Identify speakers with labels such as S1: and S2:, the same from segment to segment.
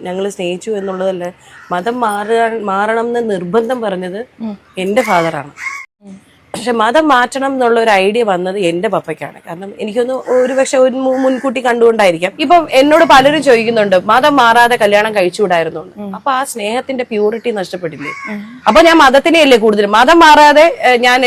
S1: ഞങ്ങൾ സ്നേഹിച്ചു എന്നുള്ളതല്ല, മതം മാറണം എന്ന് നിർബന്ധം പറഞ്ഞത് എൻ്റെ ഫാദറാണ്. പക്ഷെ മതം മാറ്റണം എന്നുള്ള ഒരു ഐഡിയ വന്നത് എൻ്റെ പപ്പയ്ക്കാണ്. കാരണം എനിക്കൊന്ന് ഒരുപക്ഷെ ഒരു മുൻകൂട്ടി കണ്ടുകൊണ്ടായിരിക്കാം. ഇപ്പൊ എന്നോട് പലരും ചോദിക്കുന്നുണ്ട് മതം മാറാതെ കല്യാണം കഴിച്ചുകൂടായിരുന്നു. അപ്പൊ ആ സ്നേഹത്തിന്റെ പ്യൂരിറ്റി നഷ്ടപ്പെട്ടില്ലേ? അപ്പൊ ഞാൻ മതത്തിനെയല്ലേ കൂടുതലും, മതം മാറാതെ ഞാൻ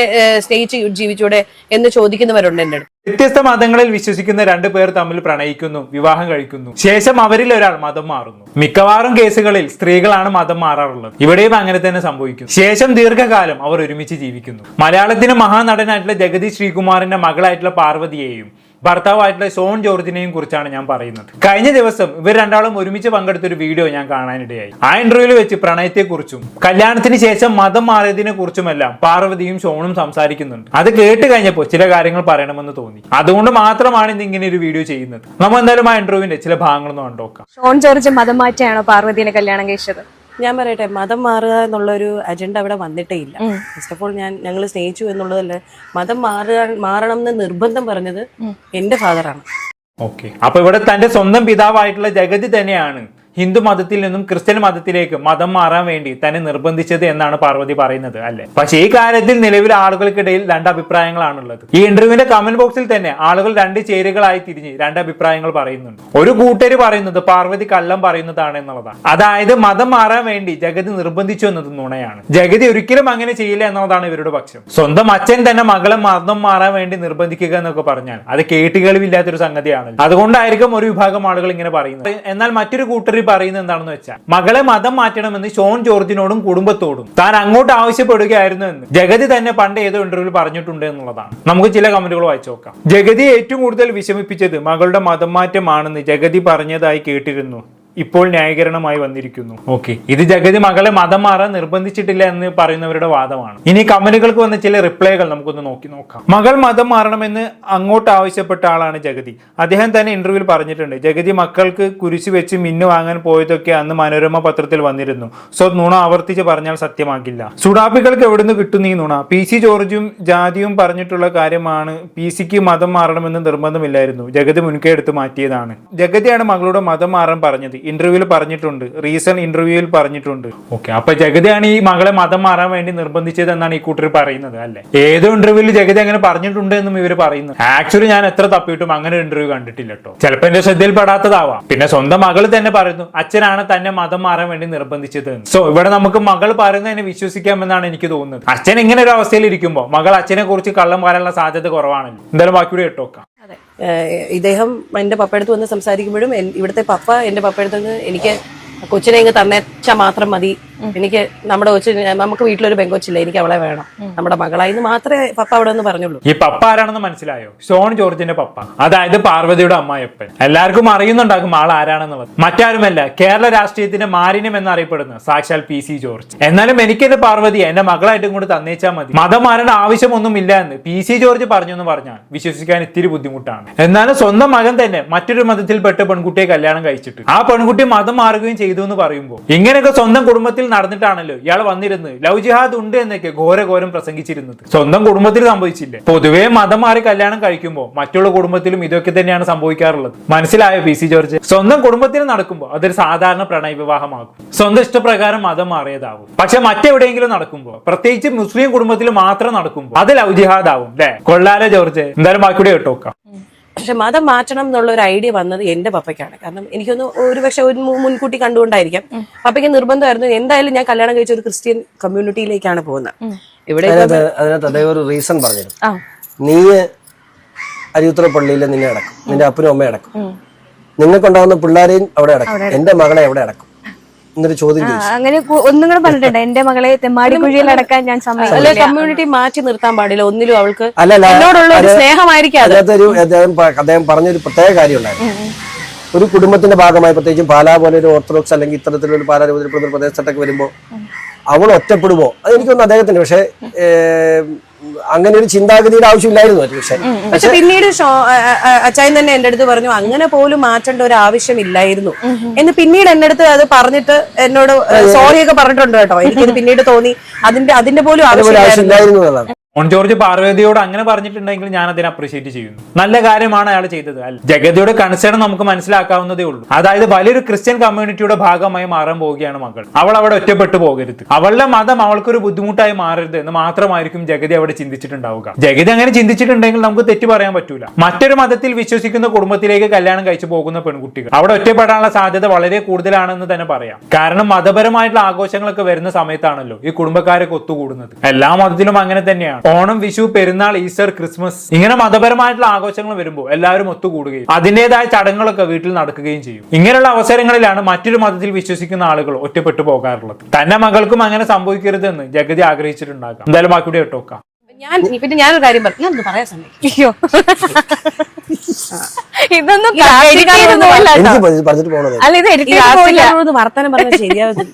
S1: സ്നേഹിച്ച് ജീവിച്ചൂടെ എന്ന് ചോദിക്കുന്നവരുണ്ട് എൻ്റെ അടുത്ത്.
S2: വ്യത്യസ്ത മതങ്ങളിൽ വിശ്വസിക്കുന്ന രണ്ടു പേർ തമ്മിൽ പ്രണയിക്കുന്നു, വിവാഹം കഴിക്കുന്നു, ശേഷം അവരിൽ ഒരാൾ മതം മാറുന്നു. മിക്കവാറും കേസുകളിൽ സ്ത്രീകളാണ് മതം മാറാറുള്ളത്. ഇവിടെയും അങ്ങനെ തന്നെ സംഭവിക്കുന്നു. ശേഷം ദീർഘകാലം അവർ ഒരുമിച്ച് ജീവിക്കുന്നു. മലയാളത്തിന് മഹാനടനായിട്ടുള്ള ജഗതി ശ്രീകുമാറിന്റെ മകളായിട്ടുള്ള പാർവതിയെയും ഭർത്താവായിട്ടുള്ള ഷോൺ ജോർജിനെയും കുറിച്ചാണ് ഞാൻ പറയുന്നത്. കഴിഞ്ഞ ദിവസം ഇവർ രണ്ടാളും ഒരുമിച്ച് പങ്കെടുത്തൊരു വീഡിയോ ഞാൻ കാണാനിടയായി. ആ ഇന്റർവ്യൂവിൽ വെച്ച് പ്രണയത്തെക്കുറിച്ചും കല്യാണത്തിന് ശേഷം മതം മാറിയതിനെ കുറിച്ചുമെല്ലാം പാർവതിയും ഷോണും സംസാരിക്കുന്നുണ്ട്. അത് കേട്ട് കഴിഞ്ഞപ്പോൾ ചില കാര്യങ്ങൾ പറയണമെന്ന് തോന്നി. അതുകൊണ്ട് മാത്രമാണ് ഇന്ന് ഇങ്ങനെ ഒരു വീഡിയോ ചെയ്യുന്നത്. നമ്മൾ എന്തായാലും ആ ഇന്റർവ്യൂവിന്റെ ചില ഭാഗങ്ങളൊന്നും കണ്ടോക്കാം.
S3: ഷോൺ ജോർജ് മതം മാറ്റിയാണോ പാർവതിനെ കല്യാണം കഴിച്ചത്?
S1: ഞാൻ പറയട്ടെ, മതം മാറുക എന്നുള്ളൊരു അജണ്ട അവിടെ വന്നിട്ടേ ഇല്ല. ഫസ്റ്റ് ഓഫ് ഓൾ ഞങ്ങൾ സ്നേഹിച്ചു എന്നുള്ളതല്ല, മതം മാറണം എന്ന് നിർബന്ധം പറഞ്ഞത് എൻ്റെ ഫാദറാണ്.
S2: ഓക്കെ, അപ്പൊ ഇവിടെ തന്റെ സ്വന്തം പിതാവായിട്ടുള്ള ജഗതി തന്നെയാണ് ഹിന്ദു മതത്തിൽ നിന്നും ക്രിസ്ത്യൻ മതത്തിലേക്ക് മതം മാറാൻ വേണ്ടി തന്നെ നിർബന്ധിച്ചത് എന്നാണ് പാർവതി പറയുന്നത്, അല്ലെ? പക്ഷേ ഈ കാര്യത്തിൽ നിലവിൽ ആളുകൾക്കിടയിൽ രണ്ട് അഭിപ്രായങ്ങളാണുള്ളത്. ഈ ഇന്റർവ്യൂവിന്റെ കമന്റ് ബോക്സിൽ തന്നെ ആളുകൾ രണ്ട് ചേരികളായി തിരിഞ്ഞ് രണ്ട് അഭിപ്രായങ്ങൾ പറയുന്നുണ്ട്. ഒരു കൂട്ടര് പറയുന്നത് പാർവതി കള്ളം പറയുന്നതാണ് എന്നുള്ളതാണ്. അതായത് മതം മാറാൻ വേണ്ടി ജഗതി നിർബന്ധിച്ചു എന്നത് നുണയാണ്. ജഗതി ഒരിക്കലും അങ്ങനെ ചെയ്യില്ല എന്നുള്ളതാണ് ഇവരുടെ പക്ഷം. സ്വന്തം അച്ഛൻ തന്നെ മകളെ മതം മാറാൻ വേണ്ടി നിർബന്ധിക്കുക എന്നൊക്കെ പറഞ്ഞാൽ അത് കേട്ടുകേൾവില്ലാത്തൊരു സംഗതിയാണ്. അതുകൊണ്ടായിരിക്കും ഒരു വിഭാഗം ആളുകൾ ഇങ്ങനെ പറയുന്നത്. എന്നാൽ മറ്റൊരു കൂട്ടർ പറയുന്നത് എന്താണെന്ന് വെച്ചാൽ മകളെ മതം മാറ്റണമെന്ന് ഷോൺ ജോർജിനോടും കുടുംബത്തോടും താൻ അങ്ങോട്ട് ആവശ്യപ്പെടുകയായിരുന്നു എന്ന് ജഗതി തന്നെ പണ്ട് ഏതോ ഇന്റർവ്യൂവിൽ പറഞ്ഞിട്ടുണ്ട് എന്നുള്ളതാണ്. നമുക്ക് ചില കമന്റുകൾ വായിച്ചു നോക്കാം. ജഗതിയെ ഏറ്റവും കൂടുതൽ വിഷമിപ്പിച്ചത് മകളുടെ മതം മാറ്റമാണെന്ന് ജഗതി പറഞ്ഞതായി കേട്ടിരുന്നു. ഇപ്പോൾ ന്യായീകരണമായി വന്നിരിക്കുന്നു. ഓക്കെ, ഇത് ജഗതി മകളെ മതം മാറാൻ നിർബന്ധിച്ചിട്ടില്ല എന്ന് പറയുന്നവരുടെ വാദമാണ്. ഇനി കമന്റുകൾക്ക് വന്ന ചില റിപ്ലൈകൾ നമുക്കൊന്ന് നോക്കാം. മകൾ മതം മാറണമെന്ന് അങ്ങോട്ട് ആവശ്യപ്പെട്ട ആളാണ് ജഗതി. അദ്ദേഹം തന്നെ ഇന്റർവ്യൂവിൽ പറഞ്ഞിട്ടുണ്ട്, ജഗതി മക്കൾക്ക് കുരിശു വെച്ച് മിന്നു വാങ്ങാൻ പോയതൊക്കെ അന്ന് മനോരമ പത്രത്തിൽ വന്നിരുന്നു. സോ നുണ ആവർത്തിച്ച് പറഞ്ഞാൽ സത്യമാകില്ല. സുഡാപ്പികൾക്ക് എവിടുന്ന് കിട്ടുന്നു ഈ നുണ? PC ജോർജും ജാതിയും പറഞ്ഞിട്ടുള്ള കാര്യമാണ്. PC മതം മാറണമെന്ന് നിർബന്ധമില്ലായിരുന്നു, ജഗതി മുൻകൈ എടുത്ത് മാറ്റിയതാണ്. ജഗതിയാണ് മകളുടെ മതം മാറാൻ പറഞ്ഞത്. ഇന്റർവ്യൂവിൽ പറഞ്ഞിട്ടുണ്ട്, റീസൺ ഇന്റർവ്യൂവിൽ പറഞ്ഞിട്ടുണ്ട്. ഓക്കെ, അപ്പൊ ജഗതിയാണ് ഈ മകളെ മതം മാറാൻ വേണ്ടി നിർബന്ധിച്ചത് എന്നാണ് ഈ കൂട്ടർ പറയുന്നത്, അല്ലെ? ഏതോ ഇന്റർവ്യൂവിൽ ജഗതി അങ്ങനെ പറഞ്ഞിട്ടുണ്ട് എന്നും ഇവർ പറയുന്നു. ആക്ച്വലി ഞാൻ എത്ര തപ്പിയിട്ടും അങ്ങനെ ഇന്റർവ്യൂ കണ്ടിട്ടില്ല കേട്ടോ. ചിലപ്പോൾ എന്റെ ശ്രദ്ധയിൽപ്പെടാത്തതാവാം. പിന്നെ സ്വന്തം മകൾ തന്നെ പറയുന്നു അച്ഛനാണ് തന്നെ മതം മാറാൻ വേണ്ടി നിർബന്ധിച്ചത്. സോ ഇവിടെ നമുക്ക് മകൾ പറയുന്നതിനെ വിശ്വസിക്കാമെന്നാണ് എനിക്ക് തോന്നുന്നത്. അച്ഛൻ ഇങ്ങനെ ഒരു അവസ്ഥയിൽ ഇരിക്കുമ്പോൾ മകൾ അച്ഛനെ കുറിച്ച് കള്ളം പറയാനുള്ള സാധ്യത കുറവാണല്ലോ. എന്തായാലും ബാക്കിയൂടെ കേട്ടോക്കാം.
S1: ഇദ്ദേഹം എൻ്റെ പപ്പയടുത്ത് വന്ന് സംസാരിക്കുമ്പോഴും ഇവിടുത്തെ പപ്പ എൻ്റെ പപ്പയടുത്ത് വന്ന് എനിക്ക് കൊച്ചിനെ ഇങ്ങ് തന്നേച്ചാൽ മാത്രം മതി, എനിക്ക് നമ്മുടെ കൊച്ചിന്, നമുക്ക് വീട്ടിലൊരു പെങ്കൊച്ചില്ല, എനിക്ക് അവളെ വേണം, നമ്മുടെ മകളായിന്ന് മാത്രമേ പപ്പ അവിടെ നിന്ന് പറഞ്ഞുള്ളൂ.
S2: ഈ പപ്പ ആരാണെന്ന് മനസ്സിലായോ? ഷോൺ ജോർജിന്റെ പപ്പ, അതായത് പാർവതിയുടെ അമ്മായിയപ്പൻ. എല്ലാവർക്കും അറിയുന്നുണ്ടാകും ആൾ ആരാണെന്നുള്ളത്. മറ്റാരുമല്ല, കേരള രാഷ്ട്രീയത്തിന്റെ മാലിന്യം എന്നറിയപ്പെടുന്ന സാക്ഷാൽ PC ജോർജ്. എന്നാലും എനിക്കെന്റെ പാർവതിയെ എന്റെ മകളായിട്ടും കൂടി തന്നേച്ചാൽ മതി, മതം മാറേണ്ട ആവശ്യമൊന്നും ഇല്ല എന്ന് PC ജോർജ് പറഞ്ഞു എന്ന് പറഞ്ഞാൽ വിശ്വസിക്കാൻ ഇത്തിരി ബുദ്ധിമുട്ടാണ്. എന്നാലും സ്വന്തം മകൻ തന്നെ മറ്റൊരു മതത്തിൽപ്പെട്ട പെൺകുട്ടിയെ കല്യാണം കഴിച്ചിട്ട് ആ പെൺകുട്ടി മതം മാറുകയും ചെയ്തു എന്ന് പറയുമ്പോൾ, ഇങ്ങനെയൊക്കെ സ്വന്തം കുടുംബത്തിൽ നടന്നിട്ടാണല്ലോ ഇയാൾ വന്നിരുന്നത് ലവ് ജിഹാദ് ഉണ്ട് എന്നൊക്കെ ഘോരഘോരം പ്രസംഗിച്ചിരുന്നത്. സ്വന്തം കുടുംബത്തിൽ സംഭവിച്ചില്ലേ? പൊതുവേ മതം മാറി കല്യാണം കഴിക്കുമ്പോൾ മറ്റുള്ള കുടുംബത്തിലും ഇതൊക്കെ തന്നെയാണ് സംഭവിക്കാറുള്ളത്. മനസ്സിലായോ PC ജോർജ്? സ്വന്തം കുടുംബത്തിൽ നടക്കുമ്പോൾ അതൊരു സാധാരണ പ്രണയ വിവാഹമാകും, സ്വന്തം ഇഷ്ടപ്രകാരം മതം മാറിയതാവും. പക്ഷെ മറ്റെവിടെയെങ്കിലും നടക്കുമ്പോൾ, പ്രത്യേകിച്ച് മുസ്ലിം കുടുംബത്തിൽ മാത്രം നടക്കുമ്പോൾ അത് ലവ് ജിഹാദ് ആവും. അല്ലെ? കൊള്ളാലോ ജോർജ്. എന്തായാലും ബാക്കിയൂടെ കേട്ടോക്കാം.
S1: പക്ഷെ മതം മാറ്റണം എന്നുള്ള ഒരു ഐഡിയ വന്നത് എൻ്റെ പപ്പയ്ക്കാണ്. കാരണം എനിക്കൊന്ന് ഒരുപക്ഷെ ഒരു മുൻകൂട്ടി കണ്ടുകൊണ്ടായിരിക്കാം. പപ്പയ്ക്ക് നിർബന്ധമായിരുന്നു എന്തായാലും ഞാൻ കല്യാണം കഴിച്ച ഒരു ക്രിസ്ത്യൻ കമ്മ്യൂണിറ്റിയിലേക്കാണ് പോകുന്നത്. ഇവിടെ
S4: അതിനകത്ത് അദ്ദേഹം ഒരു റീസൺ പറഞ്ഞിരുന്നു. നീ അരിയുത്തറ പള്ളിയിൽ നിന്നെ അടക്കും, നിന്റെ അപ്പനും അമ്മയും അടക്കും, നിങ്ങൾക്കുണ്ടാകുന്ന പിള്ളേരെയും അവിടെ അടക്കും, എന്റെ മകളെ എവിടെ അടക്കും എന്നൊരു ചോദ്യം ചോദിച്ചു.
S3: അങ്ങനെ ഒന്നും കൂടെ പറഞ്ഞിട്ടുണ്ട്, എന്റെ മകളെ തെമ്മാടിക്കുഴിയിൽ അടക്കാൻ ഞാൻ സമ്മതിക്കില്ല.
S1: കമ്മ്യൂണിറ്റി മാറ്റി നിർത്താൻ പാടില്ല, ഒന്നിലും അവൾക്ക് എന്നോടുള്ള ഒരു സ്നേഹമായിരിക്കും.
S4: അദ്ദേഹം പറഞ്ഞൊരു പ്രത്യേക കാര്യം ഉണ്ടായിരുന്നു. ഒരു കുടുംബത്തിന്റെ ഭാഗമായി, പ്രത്യേകിച്ചും പാലാ പോലെ ഒരു ഓർത്തഡോക്സ് അല്ലെങ്കിൽ ഇത്തരത്തിലൊരു പാലാ രൂപത്തിൽപ്പെടുന്ന പ്രദേശത്തൊക്കെ വരുമ്പോൾ അവൾ ഒറ്റപ്പെടുമോ അതെനിക്കൊന്നും അദ്ദേഹത്തിന്, പക്ഷെ അങ്ങനെ ഒരു ചിന്താഗതിയുടെ ആവശ്യമില്ലായിരുന്നു.
S1: പക്ഷെ പിന്നീട് അച്ചായൻ തന്നെ എന്റെ അടുത്ത് പറഞ്ഞു അങ്ങനെ പോലും മാറ്റേണ്ട ഒരു ആവശ്യമില്ലായിരുന്നു എന്ന്. പിന്നീട് എന്റെ അടുത്ത് അത് പറഞ്ഞിട്ട് എന്നോട് സോറി ഒക്കെ പറഞ്ഞിട്ടുണ്ട് കേട്ടോ. എനിക്കത് പിന്നീട് തോന്നി അതിന്റെ പോലും ആവശ്യമില്ലായിരുന്നു.
S2: മോൻ ജോർജ് പാർവതിയോട് അങ്ങനെ പറഞ്ഞിട്ടുണ്ടെങ്കിൽ ഞാൻ അതിനെ അപ്രീഷിയേറ്റ് ചെയ്യുന്നു. നല്ല കാര്യമാണ് അയാൾ ചെയ്തത്. അല്ല, ജഗതിയുടെ കൺസേൺ നമുക്ക് മനസ്സിലാക്കാവുന്നതേ ഉള്ളൂ. അതായത് വലിയൊരു ക്രിസ്ത്യൻ കമ്മ്യൂണിറ്റിയുടെ ഭാഗമായി മാറാൻ പോവുകയാണ് മകൾ. അവൾ അവിടെ ഒറ്റപ്പെട്ടു പോകരുത്, അവളുടെ മതം അവൾക്കൊരു ബുദ്ധിമുട്ടായി മാറരുത് എന്ന് മാത്രമായിരിക്കും ജഗതി അവിടെ ചിന്തിച്ചിട്ടുണ്ടാവുക. ജഗതി അങ്ങനെ ചിന്തിച്ചിട്ടുണ്ടെങ്കിൽ നമുക്ക് തെറ്റ് പറയാൻ പറ്റൂല. മറ്റൊരു മതത്തിൽ വിശ്വസിക്കുന്ന കുടുംബത്തിലേക്ക് കല്യാണം കഴിച്ചു പോകുന്ന പെൺകുട്ടികൾ അവിടെ ഒറ്റപ്പെടാനുള്ള സാധ്യത വളരെ കൂടുതലാണെന്ന് തന്നെ പറയാം. കാരണം മതപരമായിട്ടുള്ള ആഘോഷങ്ങളൊക്കെ വരുന്ന സമയത്താണല്ലോ ഈ കുടുംബക്കാരൊക്കെ ഒത്തുകൂടുന്നത്. എല്ലാ മതത്തിലും അങ്ങനെ തന്നെയാണ്. ഓണം, വിഷു, പെരുന്നാൾ, ഈസ്റ്റർ, ക്രിസ്മസ് ഇങ്ങനെ മതപരമായിട്ടുള്ള ആഘോഷങ്ങൾ വരുമ്പോൾ എല്ലാവരും ഒത്തുകൂടുകയും അതിന്റേതായ ചടങ്ങുകളൊക്കെ വീട്ടിൽ നടക്കുകയും ചെയ്യും. ഇങ്ങനെയുള്ള അവസരങ്ങളിലാണ് മറ്റൊരു മതത്തിൽ വിശ്വസിക്കുന്ന ആളുകൾ ഒറ്റപ്പെട്ടു പോകാറുള്ളത്. തന്റെ മകൾക്കും അങ്ങനെ സംഭവിക്കരുതെന്ന് ജഗതി ആഗ്രഹിച്ചിട്ടുണ്ടാകാം. എന്തായാലും ബാക്കിയുടെ കേട്ടോക്കാം.
S1: പിന്നെ ഞാനൊരു കാര്യം പറഞ്ഞു, ഞാൻ പറയാൻ സമയം
S3: ഇതൊന്നും
S4: പറഞ്ഞിട്ട് പോണത്
S3: അല്ല, ഇത് എഡിറ്റ്
S1: വർത്തമാനം പറഞ്ഞാൽ ശരിയാവുന്നില്ല.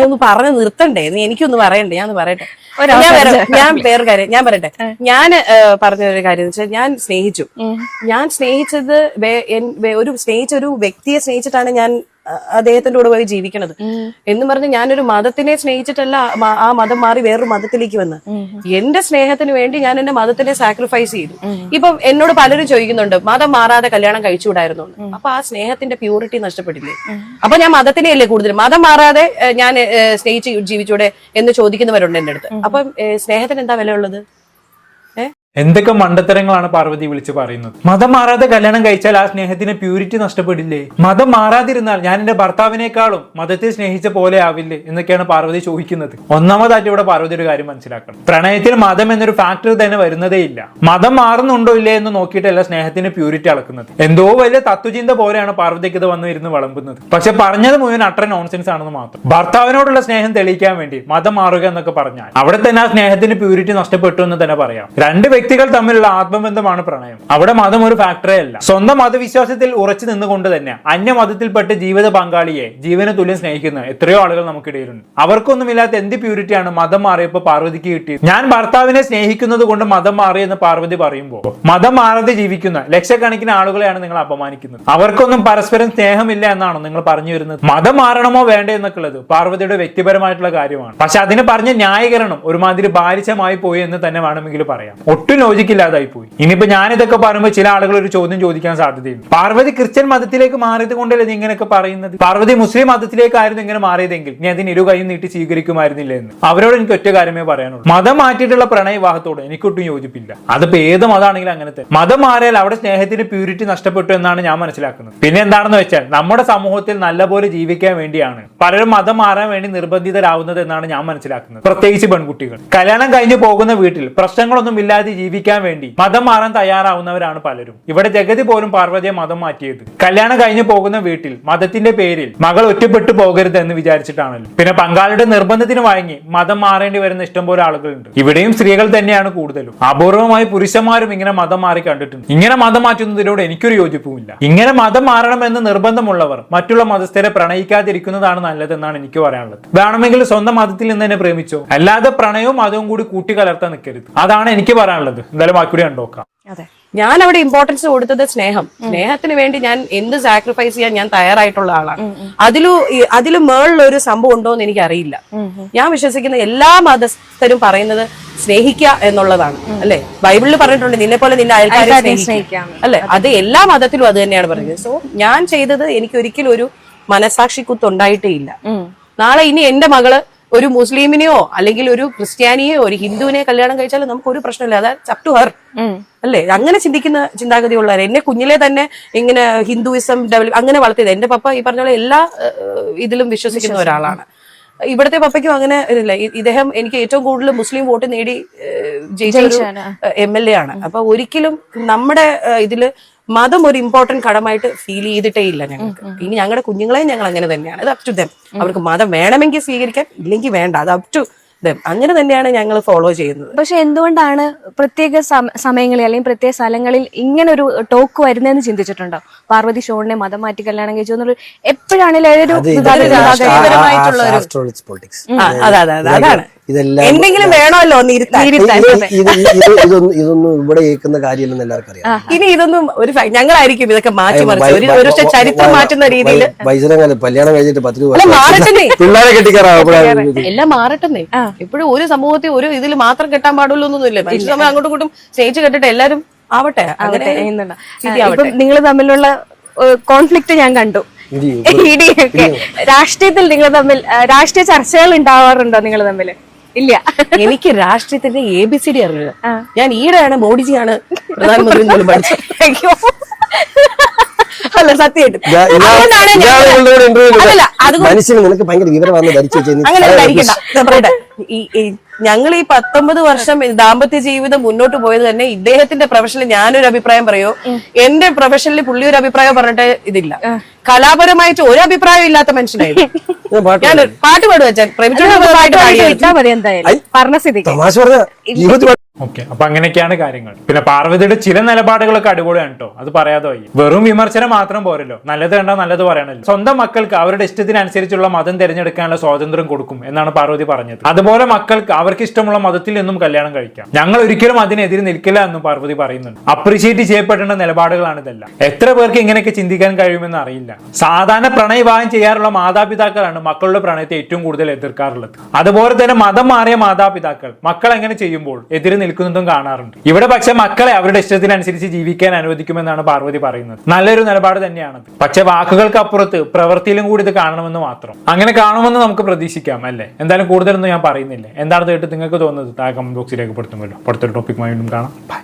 S1: ഒന്ന് പറഞ്ഞു നിർത്തണ്ടേ, നീ എനിക്കൊന്ന് പറയണ്ടേ, ഞാൻ പറയട്ടെ. ഞാൻ വേറെ കാര്യം ഞാൻ പറയട്ടെ. ഞാൻ പറഞ്ഞ ഒരു കാര്യം എന്ന് വെച്ചാൽ, ഞാൻ സ്നേഹിച്ചത് ഒരു വ്യക്തിയെ സ്നേഹിച്ചിട്ടാണ് ഞാൻ അദ്ദേഹത്തിന്റെ കൂടെ പോയി ജീവിക്കണത് എന്ന് പറഞ്ഞ് ഞാനൊരു മതത്തിനെ സ്നേഹിച്ചിട്ടല്ല ആ മതം മാറി വേറൊരു മതത്തിലേക്ക് വന്ന്. എന്റെ സ്നേഹത്തിന് വേണ്ടി ഞാൻ എന്റെ മതത്തിനെ സാക്രിഫൈസ് ചെയ്തു. ഇപ്പം എന്നോട് പലരും ചോദിക്കുന്നുണ്ട്, മതം മാറാതെ കല്യാണം കഴിച്ചുകൂടായിരുന്നു. അപ്പൊ ആ സ്നേഹത്തിന്റെ പ്യൂരിറ്റി നഷ്ടപ്പെട്ടില്ലേ? അപ്പൊ ഞാൻ മതത്തിനെയല്ലേ കൂടുതൽ, മതം മാറാതെ ഞാൻ സ്നേഹിച്ച് ജീവിച്ചൂടെ എന്ന് ചോദിക്കുന്നവരുണ്ട് എന്റെ അടുത്ത്. അപ്പം സ്നേഹത്തിന് എന്താ വില ഉള്ളത്?
S2: എന്തൊക്കെ മണ്ടത്തരങ്ങളാണ് പാർവതി വിളിച്ച് പറയുന്നത്. മതം മാറാതെ കല്യാണം കഴിച്ചാൽ ആ സ്നേഹത്തിന് പ്യൂരിറ്റി നഷ്ടപ്പെടില്ലേ? മതം മാറാതിരുന്നാൽ ഞാൻ എന്റെ ഭർത്താവിനേക്കാളും മതത്തെ സ്നേഹിച്ച പോലെ ആവില്ലേ എന്നൊക്കെയാണ് പാർവതി ചോദിക്കുന്നത്. ഒന്നാമതായിട്ട് ഇവിടെ പാർവതിയുടെ കാര്യം മനസ്സിലാക്കണം. പ്രണയത്തിൽ മതം എന്നൊരു ഫാക്ടർ തന്നെ വരുന്നതേ ഇല്ല. മതം മാറുന്നുണ്ടോ ഇല്ലേ എന്ന് നോക്കിയിട്ടല്ല സ്നേഹത്തിന് പ്യൂരിറ്റി അളക്കുന്നത്. എന്തോ വലിയ തത്വചിന്ത പോലെയാണ് പാർവതിക്ക് ഇത് വന്ന് ഇരുന്ന് വിളമ്പുന്നത്. പക്ഷെ പറഞ്ഞത് മുഴുവൻ അട്ടർ നോൺസെൻസ് ആണെന്ന് മാത്രം. ഭർത്താവിനോടുള്ള സ്നേഹം തെളിയിക്കാൻ വേണ്ടി മതം മാറുക എന്നൊക്കെ പറഞ്ഞാൽ അവിടെ തന്നെ ആ സ്നേഹത്തിന് പ്യൂരിറ്റി നഷ്ടപ്പെട്ടു എന്ന് തന്നെ പറയാം. രണ്ട് വ്യക്തികൾ തമ്മിലുള്ള ആത്മബന്ധമാണ് പ്രണയം. അവിടെ മതം ഒരു ഫാക്ടറേ അല്ല. സ്വന്തം മതവിശ്വാസത്തിൽ ഉറച്ചു നിന്നുകൊണ്ട് തന്നെ അന്യമതത്തിൽപ്പെട്ട് ജീവിത പങ്കാളിയെ ജീവന തുല്യം സ്നേഹിക്കുന്ന എത്രയോ ആളുകൾ നമുക്കിടയിലുണ്ട്. അവർക്കൊന്നുമില്ലാത്ത എന്ത് പ്യൂരിറ്റിയാണ് മതം മാറിയപ്പോൾ പാർവതിക്ക് കിട്ടിയത്? ഞാൻ ഭർത്താവിനെ സ്നേഹിക്കുന്നത് കൊണ്ട് മതം മാറിയെന്ന് പാർവതി പറയുമ്പോൾ മതം മാറാതെ ജീവിക്കുന്ന ലക്ഷക്കണക്കിന് ആളുകളെയാണ് നിങ്ങൾ അപമാനിക്കുന്നത്. അവർക്കൊന്നും പരസ്പരം സ്നേഹമില്ല എന്നാണോ നിങ്ങൾ പറഞ്ഞു വരുന്നത്? മതം മാറണമോ വേണ്ടേ എന്നൊക്കെ ഉള്ളത് പാർവതിയുടെ വ്യക്തിപരമായിട്ടുള്ള കാര്യമാണ്. പക്ഷെ അതിന് പറഞ്ഞ ന്യായീകരണം ഒരുമാതിരി ബാലിശമായി പോയി എന്ന് തന്നെ വേണമെങ്കിൽ പറയാം. ഒട്ടും ലോജിക്കില്ലാതായി പോയി. ഇനിയിപ്പോ ഞാനിതൊക്കെ പറയുമ്പോൾ ചില ആളുകൾ ഒരു ചോദ്യം ചോദിക്കാൻ സാധ്യതയുണ്ട്. പാർവതി ക്രിസ്ത്യൻ മതത്തിലേക്ക് മാറിയത് കൊണ്ടല്ലേ നീ ഇങ്ങനെയൊക്കെ പറയുന്നത്? പാർവതി മുസ്ലിം മതത്തിലേക്കായിരുന്നു ഇങ്ങനെ മാറിയതെങ്കിൽ നീ അതിന് ഇരു കൈയും നീട്ടി സ്വീകരിക്കുമായിരുന്നില്ല എന്ന്. അവരോട് എനിക്ക് ഒറ്റ കാര്യമേ പറയാനുള്ളൂ. മതം മാറ്റിയിട്ടുള്ള പ്രണയ വിവാഹത്തോട് എനിക്കൊട്ടും യോജിപ്പില്ല. അതിപ്പോ ഏത് മതമാണെങ്കിലും അങ്ങനത്തെ. മതം മാറിയാൽ അവിടെ സ്നേഹത്തിന് പ്യൂരിറ്റി നഷ്ടപ്പെട്ടു എന്നാണ് ഞാൻ മനസ്സിലാക്കുന്നത്. പിന്നെ എന്താണെന്ന് വെച്ചാൽ നമ്മുടെ സമൂഹത്തിൽ നല്ലപോലെ ജീവിക്കാൻ വേണ്ടിയാണ് പലരും മതം മാറാൻ വേണ്ടി നിർബന്ധിതരാവുന്നത് എന്നാണ് ഞാൻ മനസ്സിലാക്കുന്നത്. പ്രത്യേകിച്ച് പെൺകുട്ടികൾ കല്യാണം കഴിഞ്ഞു പോകുന്ന വീട്ടിൽ പ്രശ്നങ്ങളൊന്നും ഇല്ലാതെ ജീവിക്കാൻ വേണ്ടി മതം മാറാൻ തയ്യാറാവുന്നവരാണ് പലരും. ഇവിടെ ജഗതി പോലും പാർവതിയെ മതം മാറ്റിയത് കല്യാണം കഴിഞ്ഞു പോകുന്ന വീട്ടിൽ മതത്തിന്റെ പേരിൽ മകൾ ഒറ്റപ്പെട്ടു പോകരുത് എന്ന് വിചാരിച്ചിട്ടാണല്ലോ. പിന്നെ പങ്കാളിയുടെ നിർബന്ധത്തിന് വഴങ്ങി മതം മാറേണ്ടി വരുന്ന ഇഷ്ടംപോലെ ആളുകളുണ്ട്. ഇവിടെയും സ്ത്രീകൾ തന്നെയാണ് കൂടുതലും. അപൂർവമായി പുരുഷന്മാരും ഇങ്ങനെ മതം മാറി കണ്ടിട്ടുണ്ട്. ഇങ്ങനെ മതം മാറ്റുന്നതിനോട് എനിക്കൊരു യോജിപ്പുമില്ല. ഇങ്ങനെ മതം മാറണമെന്ന് നിർബന്ധമുള്ളവർ മറ്റുള്ള മതസ്ഥരെ പ്രണയിക്കാതിരിക്കുന്നതാണ് നല്ലതെന്നാണ് എനിക്ക് പറയാനുള്ളത്. വേണമെങ്കിൽ സ്വന്തം മതത്തിൽ നിന്ന് തന്നെ പ്രേമിച്ചോ, അല്ലാതെ പ്രണയവും മതവും കൂടി കൂട്ടിക്കലർത്താൻ നിൽക്കരുത്. അതാണ് എനിക്ക് പറയാനുള്ളത്. എന്തായാലും ബാക്കി കണ്ടോക്കാം.
S1: അതെ, ഞാൻ അവിടെ ഇമ്പോർട്ടൻസ് കൊടുത്തത് സ്നേഹത്തിന് വേണ്ടി ഞാൻ എന്ത് സാക്രിഫൈസ് ചെയ്യാൻ ഞാൻ തയ്യാറായിട്ടുള്ള ആളാണ്. അതിലും മേളിലൊരു സംഭവം ഉണ്ടോ എന്ന് എനിക്കറിയില്ല. ഞാൻ വിശ്വസിക്കുന്ന എല്ലാ മതസ്ഥരും പറയുന്നത് സ്നേഹിക്കുക എന്നുള്ളതാണ്, അല്ലെ? ബൈബിളിൽ പറഞ്ഞിട്ടുണ്ട്, നിന്നെ പോലെ നിന്റെ അയൽക്കാരെ സ്നേഹിക്കാം, അല്ലെ? അത് എല്ലാ മതത്തിലും അത് തന്നെയാണ് പറയുന്നത്. സോ ഞാൻ ചെയ്തത് എനിക്ക് ഒരിക്കലും ഒരു മനസാക്ഷി കുത്തുണ്ടായിട്ടേ ഇല്ല. നാളെ ഇനി എന്റെ മകള് ഒരു മുസ്ലിമിനെയോ അല്ലെങ്കിൽ ഒരു ക്രിസ്ത്യാനിയോ ഒരു ഹിന്ദുവിനെ കല്യാണം കഴിച്ചാലും നമുക്ക് ഒരു പ്രശ്നമില്ല. അത് അപ് ടു ഹർ, അല്ലേ? അങ്ങനെ ചിന്തിക്കുന്ന ചിന്താഗതിയുള്ളവർ. എന്നെ കുഞ്ഞിലെ തന്നെ ഇങ്ങനെ ഹിന്ദുയിസം ഡെവലപ്പ് അങ്ങനെ വളർത്തിയത്. എന്റെ പപ്പ ഈ പറഞ്ഞ പോലെ എല്ലാ ഇതിലും വിശ്വസിക്കുന്ന ഒരാളാണ്. ഇവിടത്തെ പപ്പയ്ക്കും അങ്ങനെ ഇല്ല. ഇദ്ദേഹം എനിക്ക് ഏറ്റവും കൂടുതൽ മുസ്ലിം വോട്ട് നേടി ജയിച്ച MLA ആണ്. അപ്പൊ ഒരിക്കലും നമ്മുടെ ഇതില് മതം ഒരു ഇമ്പോർട്ടന്റ് ഘടകമായിട്ട് ഫീൽ ചെയ്തിട്ടേ ഇല്ല ഞങ്ങൾക്ക്. ഇനി ഞങ്ങളുടെ കുഞ്ഞുങ്ങളെയും ഞങ്ങൾ അങ്ങനെ തന്നെയാണ്. അത് അപ് ടു ദം. അവർക്ക് മതം വേണമെങ്കിൽ സ്വീകരിക്കാം, ഇല്ലെങ്കിൽ വേണ്ട. അത് അപ് ടു ദം. അങ്ങനെ തന്നെയാണ് ഞങ്ങൾ ഫോളോ ചെയ്യുന്നത്.
S3: പക്ഷെ എന്തുകൊണ്ടാണ് പ്രത്യേക സമയങ്ങളിൽ അല്ലെങ്കിൽ പ്രത്യേക സ്ഥലങ്ങളിൽ ഇങ്ങനെ ഒരു ടോക്ക് വരുന്നതെന്ന് ചിന്തിച്ചിട്ടുണ്ടോ? പാർവതി ഷോണിനെ മതം മാറ്റി കല്യാണം കഴിച്ചു എന്നുള്ള എപ്പോഴാണെങ്കിലും
S1: അതാണ്
S4: ഇതെല്ലാം
S1: എന്തെങ്കിലും വേണമല്ലോ ഒന്ന് ഇരുത്താൻ.
S4: ഇതൊന്നും ഇവിടെ കേൾക്കുന്ന കാര്യമില്ലെന്ന് എല്ലാവർക്കും അറിയാം.
S1: ഇനി ഇതൊന്നും ഞങ്ങളായിരിക്കും ഇതൊക്കെ മാറ്റി മറിച്ച് ഒരു പക്ഷെ ചരിത്രം മാറ്റുന്ന രീതിയിൽ
S4: വൈദ്യരംഗം കല്യാണം കഴിഞ്ഞിട്ട് 10 രൂപ
S1: മാറട്ടെ,
S4: പിള്ളേരെ കെട്ടിക്കാറാവുമ്പോഴാണ്
S1: എല്ലാം മാറട്ടെന്നേ. ഇപ്പോഴും ഒരു സമൂഹത്തെ ഒരു ഇതിൽ മാത്രം കെട്ടാൻ പാടുള്ളൂ എന്നൊന്നുമില്ല. മനുഷ്യ സമയം അങ്ങോട്ടും ഇങ്ങോട്ടും സ്നേഹിച്ച് കെട്ടിട്ട് എല്ലാരും ആവട്ടെ.
S3: ഇപ്പം നിങ്ങൾ തമ്മിലുള്ള കോൺഫ്ലിക്റ്റ് ഞാൻ കണ്ടു. ഇടിയൊക്കെ രാഷ്ട്രീയത്തിൽ നിങ്ങൾ തമ്മിൽ രാഷ്ട്രീയ ചർച്ചകൾ ഉണ്ടാവാറുണ്ടോ നിങ്ങൾ തമ്മിൽ? ഇല്ല.
S1: എനിക്ക് രാഷ്ട്രീയത്തിന്റെ ABCD അറിയില്ല. ഞാൻ ഈടെയാണ് മോഡിജിയാണ് പ്രധാനമന്ത്രി പോലും പഠിച്ചത്. അല്ല സത്യമായിട്ടും
S4: മനുഷ്യന് നിനക്ക് ഭയങ്കര വിവരമാണെന്ന് ധരിച്ചു
S1: അങ്ങനെ ധരിക്കണ്ട. ഞങ്ങൾ ഈ 19 വർഷം ദാമ്പത്യ ജീവിതം മുന്നോട്ട് പോയത് തന്നെ ഇദ്ദേഹത്തിന്റെ പ്രൊഫഷനിൽ ഞാനൊരു അഭിപ്രായം പറയോ, എന്റെ പ്രൊഫഷനിൽ പുള്ളി ഒരു അഭിപ്രായം പറഞ്ഞിട്ട് ഇതില്ല. കലാപരമായിട്ട് ഒരു അഭിപ്രായം ഇല്ലാത്ത മനുഷ്യനായിരുന്നു. ഞാൻ പാട്ട് പാടുക വെച്ചാൽ
S3: പറഞ്ഞ സ്ഥിതിക്ക്
S4: തമാശ പറഞ്ഞ
S2: ഓക്കെ, അപ്പൊ അങ്ങനെയൊക്കെയാണ് കാര്യങ്ങൾ. പിന്നെ പാർവതിയുടെ ചില നിലപാടുകളൊക്കെ അടിപൊളിയാണ് കേട്ടോ, അത് പറയാതെ പോയി. വെറും വിമർശനം മാത്രം പോരല്ലോ, നല്ലത് കണ്ടാൽ നല്ലത് പറയണല്ലോ. സ്വന്തം മക്കൾക്ക് അവരുടെ ഇഷ്ടത്തിനനുസരിച്ചുള്ള മതം തിരഞ്ഞെടുക്കാനുള്ള സ്വാതന്ത്ര്യം കൊടുക്കും എന്നാണ് പാർവതി പറഞ്ഞത്. അതുപോലെ മക്കൾക്ക് അവർക്ക് ഇഷ്ടമുള്ള മതത്തിൽ നിന്നും കല്യാണം കഴിക്കാം. ഞങ്ങൾ ഒരിക്കലും അതിനെതിരെ നിൽക്കില്ല എന്നും പാർവതി പറയുന്നുണ്ട്. അപ്രീഷിയേറ്റ് ചെയ്യപ്പെടേണ്ട നിലപാടുകളാണ് ഇതെല്ലാം. എത്ര പേർക്ക് ഇങ്ങനെയൊക്കെ ചിന്തിക്കാൻ കഴിയുമെന്ന് അറിയില്ല. സാധാരണ പ്രണയവിവാഹം ചെയ്യാറുള്ള മാതാപിതാക്കളാണ് മക്കളുടെ പ്രണയത്തെ ഏറ്റവും കൂടുതൽ എതിർക്കാറുള്ളത്. അതുപോലെ തന്നെ മതം മാറിയ മാതാപിതാക്കൾ മക്കൾ എങ്ങനെ ചെയ്യുമ്പോൾ എതിരെ നിൽക്കുന്നതും കാണാറുണ്ട്. ഇവിടെ പക്ഷെ മക്കളെ അവരുടെ ഇഷ്ടത്തിനനുസരിച്ച് ജീവിക്കാൻ അനുവദിക്കുമെന്നാണ് പാർവതി പറയുന്നത്. നല്ലൊരു നിലപാട് തന്നെയാണത്. പക്ഷെ വാക്കുകൾക്ക് അപ്പുറത്ത് പ്രവൃത്തിയിലും കൂടി ഇത് കാണണമെന്ന് മാത്രം. അങ്ങനെ കാണുമെന്ന് നമുക്ക് പ്രതീക്ഷിക്കാം അല്ലേ. എന്തായാലും കൂടുതലൊന്നും ഞാൻ പറയുന്നില്ല. എന്താണ് കേട്ട് നിങ്ങൾക്ക് തോന്നുന്നത് താഴെ കമന്റ് ബോക്സിൽ രേഖപ്പെടുത്തുമല്ലോ. അടുത്തൊരു ടോപ്പിക്കുമായി വീണ്ടും കാണാം.